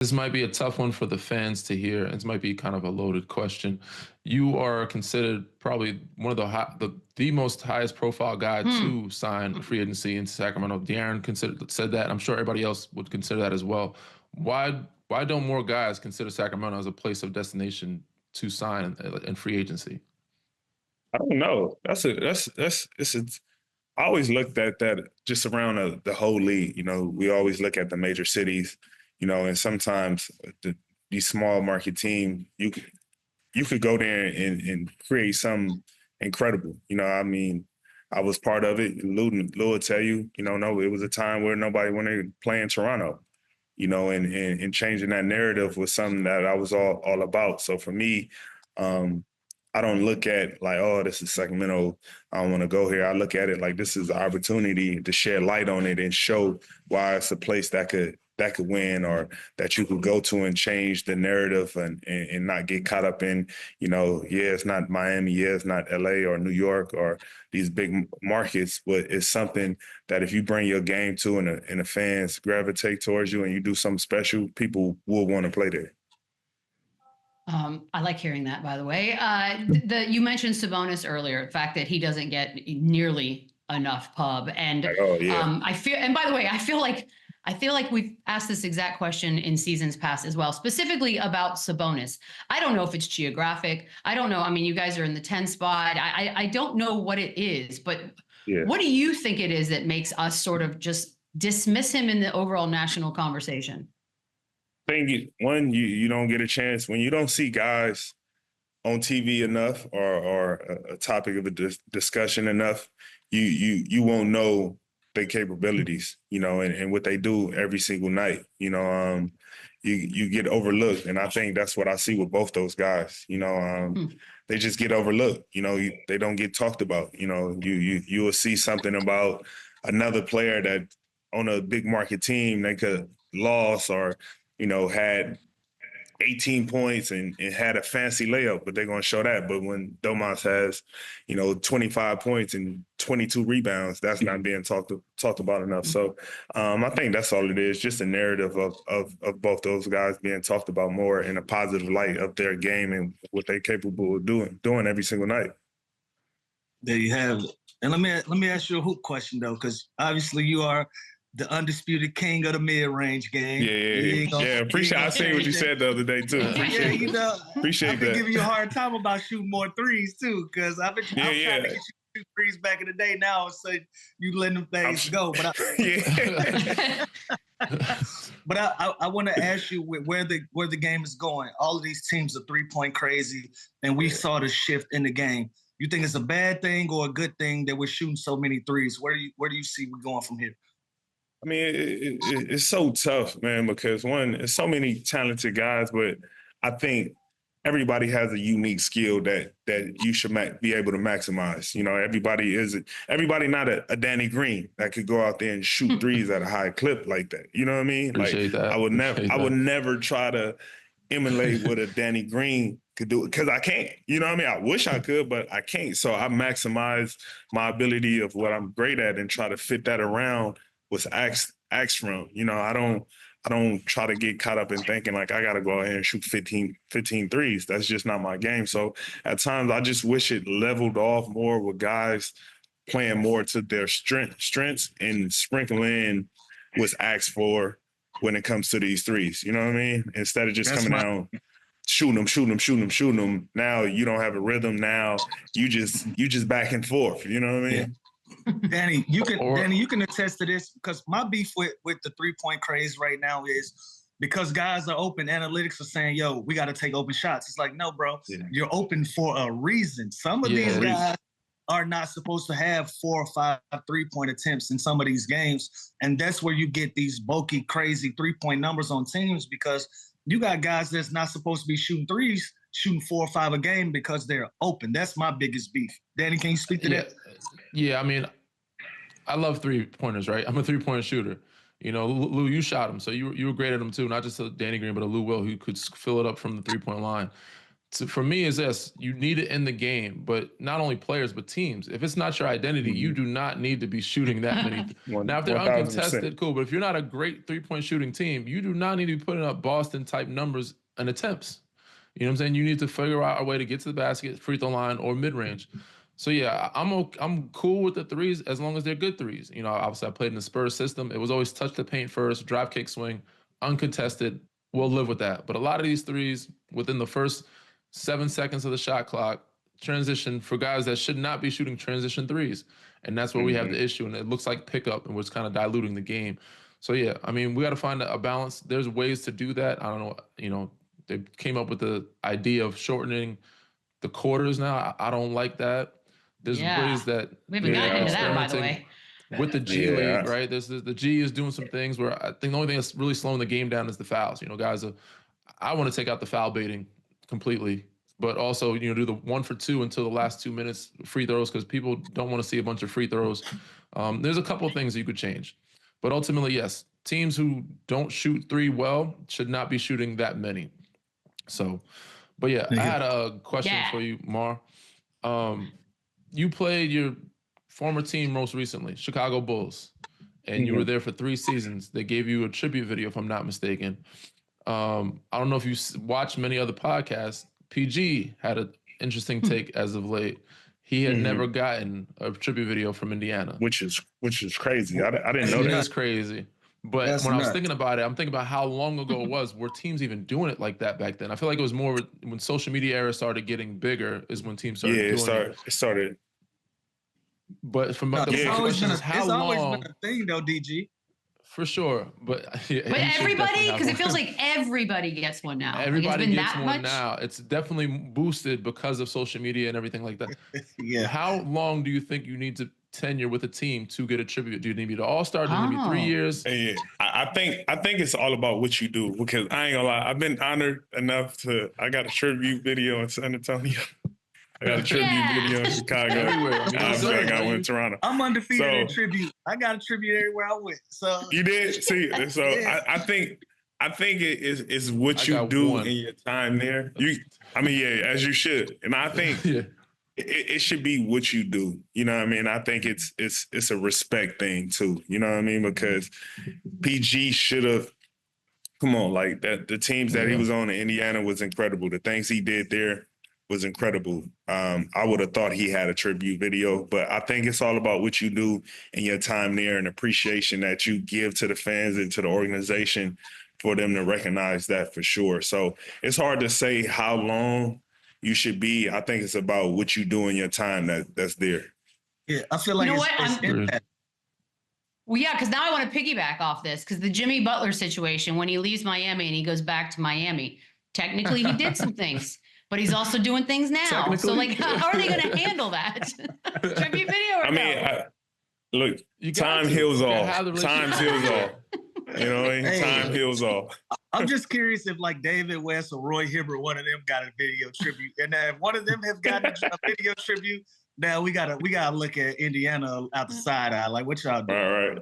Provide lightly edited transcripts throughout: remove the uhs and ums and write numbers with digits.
This might be a tough one for the fans to hear. This might be kind of a loaded question. You are considered probably one of the most highest profile guy Hmm. to sign free agency in Sacramento. De'Aaron said that. I'm sure everybody else would consider that as well. Why don't more guys consider Sacramento as a place of destination to sign in free agency? I don't know. I always looked at that just around the whole league. We always look at the major cities, and sometimes these small market teams, you could go there and create something incredible. I mean, I was part of it. Lou will tell you, no, it was a time where nobody wanted to play in Toronto, and changing that narrative was something that I was all about. So for me, I don't look at like, oh, this is Sacramento, I don't want to go here. I look at it like this is an opportunity to shed light on it and show why it's a place that could win, or that you could go to and change the narrative and not get caught up in, yeah, it's not Miami, yeah, it's not LA or New York or these big markets, but it's something that if you bring your game to and the fans gravitate towards you and you do something special, people will want to play there. I like hearing that, by the way. You mentioned Sabonis earlier, the fact that he doesn't get nearly enough pub. And Like, oh, yeah. I feel, and by the way, I feel like we've asked this exact question in seasons past as well, specifically about Sabonis. I don't know if it's geographic. I don't know. I mean, you guys are in the 10 spot. I don't know what it is, but Yeah. what do you think it is that makes us sort of just dismiss him in the overall national conversation? One, you don't get a chance when you don't see guys on TV enough or a topic of a discussion enough. You won't know their capabilities, and what they do every single night. You get overlooked, and I think that's what I see with both those guys. They just get overlooked. They don't get talked about. You will see something about another player that on a big market team they could lost or had 18 points and had a fancy layup, but they're going to show that. But when Domantas has, 25 points and 22 rebounds, that's not being talked about enough. So I think that's all it is, just a narrative of both those guys being talked about more in a positive light of their game and what they're capable of doing every single night. There you have it. And let me ask you a hoop question, though, because obviously you are the undisputed king of the mid-range game. Yeah. Appreciate. I seen what you said the other day too. Appreciate I've been giving you a hard time about shooting more threes too, because I'm trying to get you shoot threes back in the day. Now, so you letting them things go. But but I want to ask you where the game is going. All of these teams are 3-point crazy, and we saw the shift in the game. You think it's a bad thing or a good thing that we're shooting so many threes? Where do you see we going from here? I mean, it's so tough, man, because one, there's so many talented guys, but I think everybody has a unique skill that you should be able to maximize. Everybody not a Danny Green that could go out there and shoot threes at a high clip like that. You know what I mean? Appreciate that. I would never try to emulate what a Danny Green could do because I can't. You know what I mean? I wish I could, but I can't. So I maximize my ability of what I'm great at and try to fit that around what's asked from. I don't try to get caught up in thinking like I got to go ahead and shoot 15 threes. That's just not my game. So at times I just wish it leveled off more with guys playing more to their strengths and sprinkling in what's asked for when it comes to these threes. You know what I mean? Instead of just coming down, shooting them. Now you don't have a rhythm. Now you just back and forth. You know what I mean? Yeah. Danny, you can attest to this because my beef with the 3-point craze right now is because guys are open. Analytics are saying, "Yo, we got to take open shots." It's like, no, bro, you're open for a reason. Some of these guys are not supposed to have 4 or 5 3-point attempts in some of these games, and that's where you get these bulky, crazy 3-point numbers on teams because you got guys that's not supposed to be shooting threes, shooting 4 or 5 a game because they're open. That's my biggest beef. Danny, can you speak to that? Yeah, I mean, I love 3-pointers, right? I'm a 3-point shooter. Lou, you shot him, so you were great at him too. Not just a Danny Green, but a Lou Will who could fill it up from the 3-point line. for me is this: you need it in the game, but not only players but teams. If it's not your identity, you do not need to be shooting that many. Now, if they're 1000%. uncontested, cool. But if you're not a great 3-point shooting team, you do not need to be putting up Boston type numbers and attempts. You know what I'm saying? You need to figure out a way to get to the basket, free throw line, or mid range. So yeah, I'm cool with the threes as long as they're good threes. You know, obviously I played in the Spurs system. It was always touch the paint first, drive, kick, swing, uncontested. We'll live with that. But a lot of these threes within the first 7 seconds of the shot clock, transition for guys that should not be shooting transition threes. And that's where we have the issue. And it looks like pickup, and we're kind of diluting the game. So yeah, I mean, we got to find a balance. There's ways to do that. I don't know, you know, they came up with the idea of shortening the quarters now. I don't like that. There's ways that we haven't gotten into that, by the way. With the G League, right? There's the G is doing some things where I think the only thing that's really slowing the game down is the fouls. You know, guys, I want to take out the foul baiting completely, but also, you know, do the 1 for 2 until the last 2 minutes free throws, because people don't want to see a bunch of free throws. There's a couple of things you could change, but ultimately, yes, teams who don't shoot three well should not be shooting that many. So, but yeah, I had a question for you, Mar. You played your former team most recently, Chicago Bulls, and you were there for 3 seasons. They gave you a tribute video, if I'm not mistaken. I don't know if you watched many other podcasts. PG had an interesting take as of late. He had never gotten a tribute video from Indiana, which is crazy. I didn't know that. It's crazy. But when I was thinking about it, I'm thinking about how long ago it was. Were teams even doing it like that back then? I feel like it was more when social media era started getting bigger is when teams started doing it. It started. But from the question is how long? It's always been a thing, though, DG. For sure, but everybody, because it feels like everybody gets one now. Everybody gets one now. It's definitely boosted because of social media and everything like that. How long do you think you need to tenure with a team to get a tribute? Do you need to all-star? Do you need 3 years? Yeah, I think it's all about what you do, because I ain't gonna lie, I've been honored enough I got a tribute video in San Antonio. I got a tribute video in Chicago. Everywhere. I got one in Toronto. I'm undefeated in tribute. I got a tribute everywhere I went. So you did? See, so I think it is what you do in your time there. As you should. And I think it should be what you do. You know what I mean? I think it's a respect thing too. You know what I mean? Because PG should have, come on, like that. The teams that he was on in Indiana was incredible. The things he did there was incredible. I would have thought he had a tribute video, but I think it's all about what you do in your time there and appreciation that you give to the fans and to the organization for them to recognize that for sure. So it's hard to say how long you should be. I think it's about what you do in your time that's there. Yeah, I feel like well, yeah, because now I want to piggyback off this, because the Jimmy Butler situation, when he leaves Miami and he goes back to Miami, technically he did some things. But he's also doing things now. So, like, how are they going to handle that? Tribute video or no? Look, time heals all. Time heals all. You know what I mean? Time heals all. I'm just curious if, like, David West or Roy Hibbert, one of them got a video tribute. And if one of them have gotten a video tribute, now we gotta look at Indiana out the side eye. Like, what y'all doing? All right.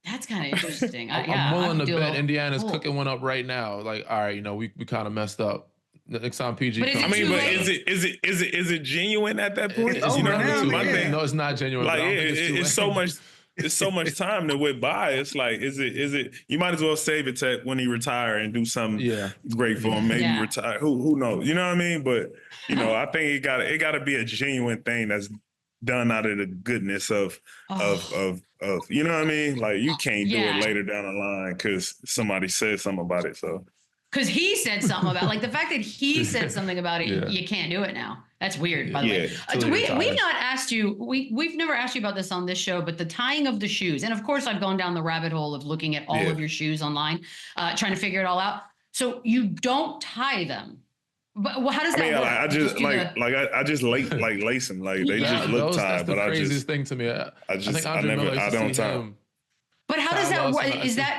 That's kind of interesting. I'm willing to bet Indiana's cooking one up right now. Like, all right, you know, we kind of messed up. The next time PG comes. Is it genuine at that point? You know, my thing. No, it's not genuine. Like it's so much. It's so much time that went by. It's like, is it? You might as well save it to when he retire and do something great for him. Maybe retire. Who knows? You know what I mean? But you know, I think it got to be a genuine thing that's done out of the goodness of you know what I mean? Like you can't do it later down the line because somebody said something about it. So. Because he said something about, like, the fact that he said something about it, you can't do it now. That's weird, by the way. We've not asked you, we've never asked you about this on this show, but the tying of the shoes. And of course, I've gone down the rabbit hole of looking at all of your shoes online, trying to figure it all out. So you don't tie them. But how does that work? I just lace them. Like they just look tied. But I just, craziest thing to me. I don't tie them. But how does that work?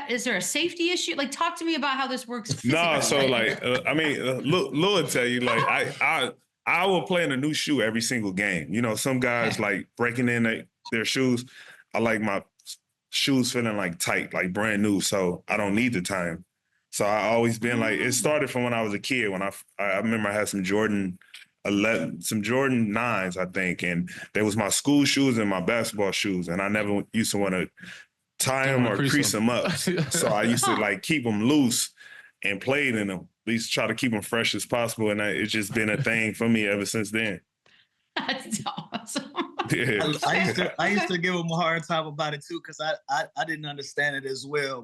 Is there a safety issue? Like, talk to me about how this works physically. No, so like, Lil will tell you, like, I will play in a new shoe every single game. You know, some guys like breaking in their shoes. I like my shoes feeling like tight, like brand new, so I don't need to tie them. So I always been like, it started from when I was a kid. When I remember I had some Jordan 9s, I think, and they was my school shoes and my basketball shoes, and I never used to want to tie them or crease them up. So I used to like keep them loose and played in them. At least try to keep them fresh as possible, and it's just been a thing for me ever since then. That's awesome. Yeah. I used to give him a hard time about it too, because I didn't understand it as well.